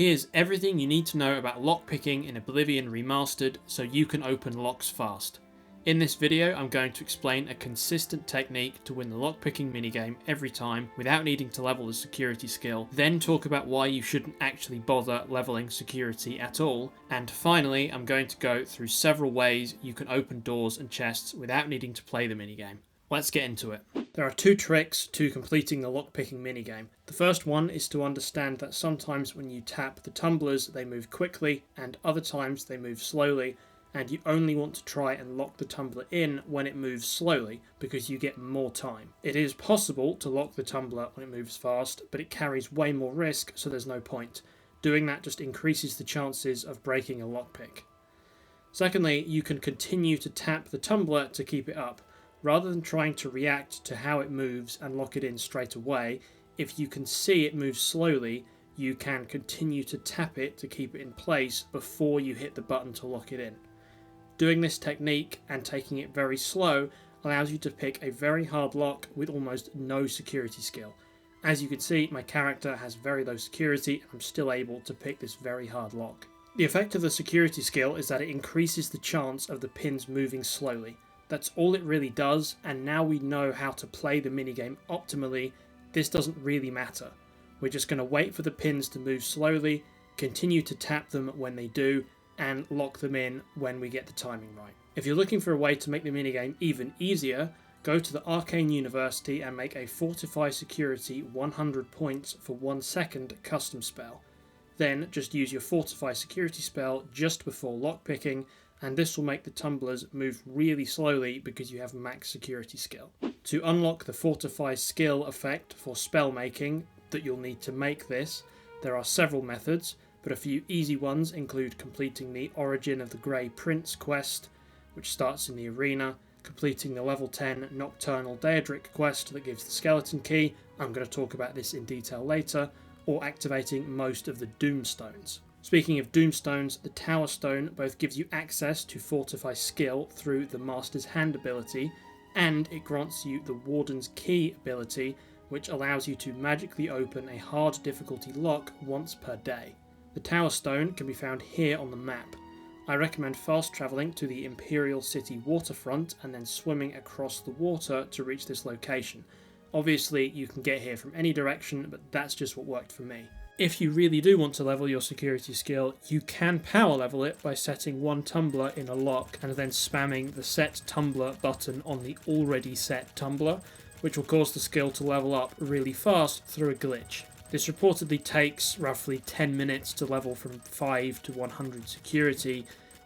Here's everything you need to know about lockpicking in Oblivion Remastered so you can open locks fast. In this video I'm going to explain a consistent technique to win the lockpicking minigame every time without needing to level the security skill, then talk about why you shouldn't actually bother leveling security at all, and finally I'm going to go through several ways you can open doors and chests without needing to play the minigame. Let's get into it. There are two tricks to completing the lockpicking minigame. The first one is to understand that sometimes when you tap the tumblers they move quickly and other times they move slowly, and you only want to try and lock the tumbler in when it moves slowly because you get more time. It is possible to lock the tumbler when it moves fast, but it carries way more risk, so there's no point. Doing that just increases the chances of breaking a lockpick. Secondly, you can continue to tap the tumbler to keep it up. Rather than trying to react to how it moves and lock it in straight away, if you can see it move slowly, you can continue to tap it to keep it in place before you hit the button to lock it in. Doing this technique and taking it very slow allows you to pick a very hard lock with almost no security skill. As you can see, my character has very low security and I'm still able to pick this very hard lock. The effect of the security skill is that it increases the chance of the pins moving slowly. That's all it really does, and now we know how to play the minigame optimally, this doesn't really matter. We're just going to wait for the pins to move slowly, continue to tap them when they do, and lock them in when we get the timing right. If you're looking for a way to make the minigame even easier, go to the Arcane University and make a Fortify security 100 points for 1 second custom spell. Then just use your Fortify security spell just before lockpicking, and this will make the tumblers move really slowly because you have max security skill. To unlock the Fortify skill effect for spell making that you'll need to make this, there are several methods, but a few easy ones include completing the Origin of the Grey Prince quest, which starts in the arena, completing the level 10 Nocturnal Daedric quest that gives the skeleton key, I'm going to talk about this in detail later, or activating most of the Doomstones. Speaking of Doomstones, the Tower Stone both gives you access to Fortify skill through the Master's Hand ability, and it grants you the Warden's Key ability, which allows you to magically open a hard difficulty lock once per day. The Tower Stone can be found here on the map. I recommend fast travelling to the Imperial City waterfront and then swimming across the water to reach this location. Obviously you can get here from any direction, but that's just what worked for me. If you really do want to level your security skill, you can power level it by setting one tumbler in a lock and then spamming the set tumbler button on the already set tumbler, which will cause the skill to level up really fast through a glitch. This reportedly takes roughly 10 minutes to level from 5 to 100 security,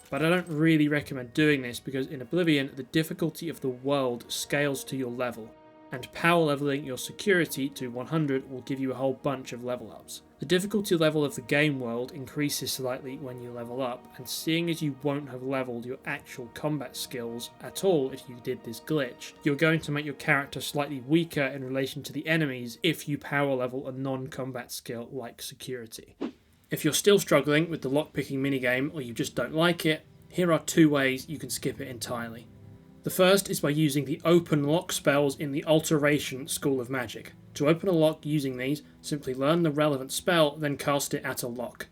but I don't really recommend doing this because in Oblivion the difficulty of the world scales to your level, and power leveling your security to 100 will give you a whole bunch of level ups. The difficulty level of the game world increases slightly when you level up, and seeing as you won't have leveled your actual combat skills at all if you did this glitch, you're going to make your character slightly weaker in relation to the enemies if you power level a non-combat skill like security. If you're still struggling with the lockpicking minigame or you just don't like it, here are two ways you can skip it entirely. The first is by using the open lock spells in the Alteration School of Magic. To open a lock using these, simply learn the relevant spell, then cast it at a lock.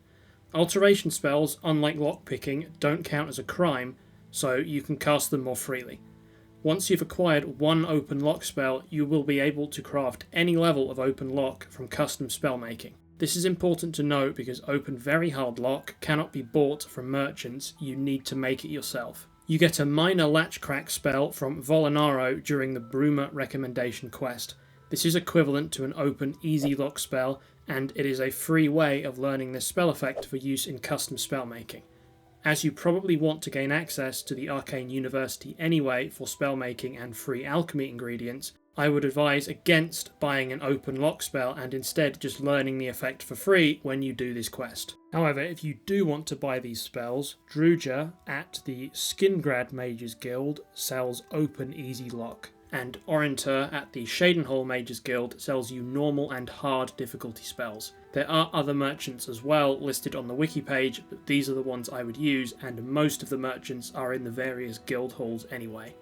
Alteration spells, unlike lockpicking, don't count as a crime, so you can cast them more freely. Once you've acquired one open lock spell, you will be able to craft any level of open lock from custom spell making. This is important to note because open very hard lock cannot be bought from merchants, you need to make it yourself. You get a minor latch crack spell from Volinaro during the Bruma recommendation quest. This is equivalent to an open easy lock spell, and it is a free way of learning this spell effect for use in custom spell making. As you probably want to gain access to the Arcane University anyway for spell making and free alchemy ingredients, I would advise against buying an open lock spell and instead just learning the effect for free when you do this quest. However, if you do want to buy these spells, Druja at the Skingrad Mages Guild sells open easy lock, and Orinter at the Shadenhall Mages Guild sells you normal and hard difficulty spells. There are other merchants as well listed on the wiki page, but these are the ones I would use, and most of the merchants are in the various guild halls anyway.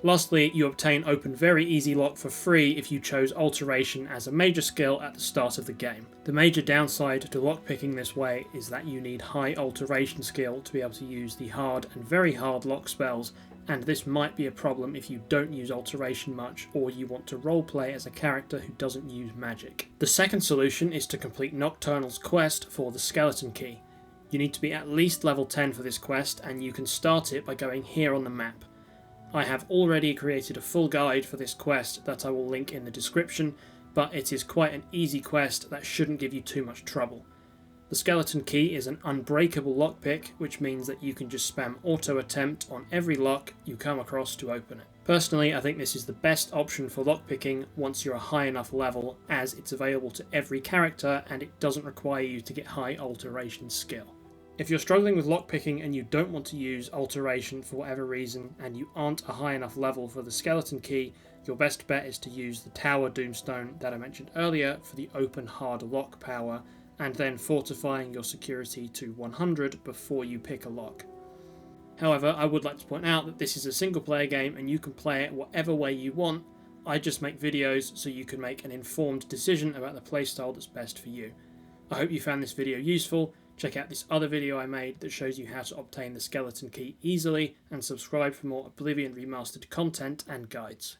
Lastly, you obtain Open Very Easy Lock for free if you chose Alteration as a major skill at the start of the game. The major downside to lockpicking this way is that you need high Alteration skill to be able to use the hard and very hard lock spells, and this might be a problem if you don't use Alteration much or you want to roleplay as a character who doesn't use magic. The second solution is to complete Nocturnal's quest for the Skeleton Key. You need to be at least level 10 for this quest, and you can start it by going here on the map. I have already created a full guide for this quest that I will link in the description, but it is quite an easy quest that shouldn't give you too much trouble. The Skeleton Key is an unbreakable lockpick, which means that you can just spam auto attempt on every lock you come across to open it. Personally, I think this is the best option for lockpicking once you're a high enough level, as it's available to every character and it doesn't require you to get high Alteration skill. If you're struggling with lockpicking and you don't want to use Alteration for whatever reason, and you aren't a high enough level for the Skeleton Key, your best bet is to use the Tower Doomstone that I mentioned earlier for the open hard lock power, and then fortifying your security to 100 before you pick a lock. However, I would like to point out that this is a single player game and you can play it whatever way you want. I just make videos so you can make an informed decision about the playstyle that's best for you. I hope you found this video useful. Check out this other video I made that shows you how to obtain the Skeleton Key easily, and subscribe for more Oblivion Remastered content and guides.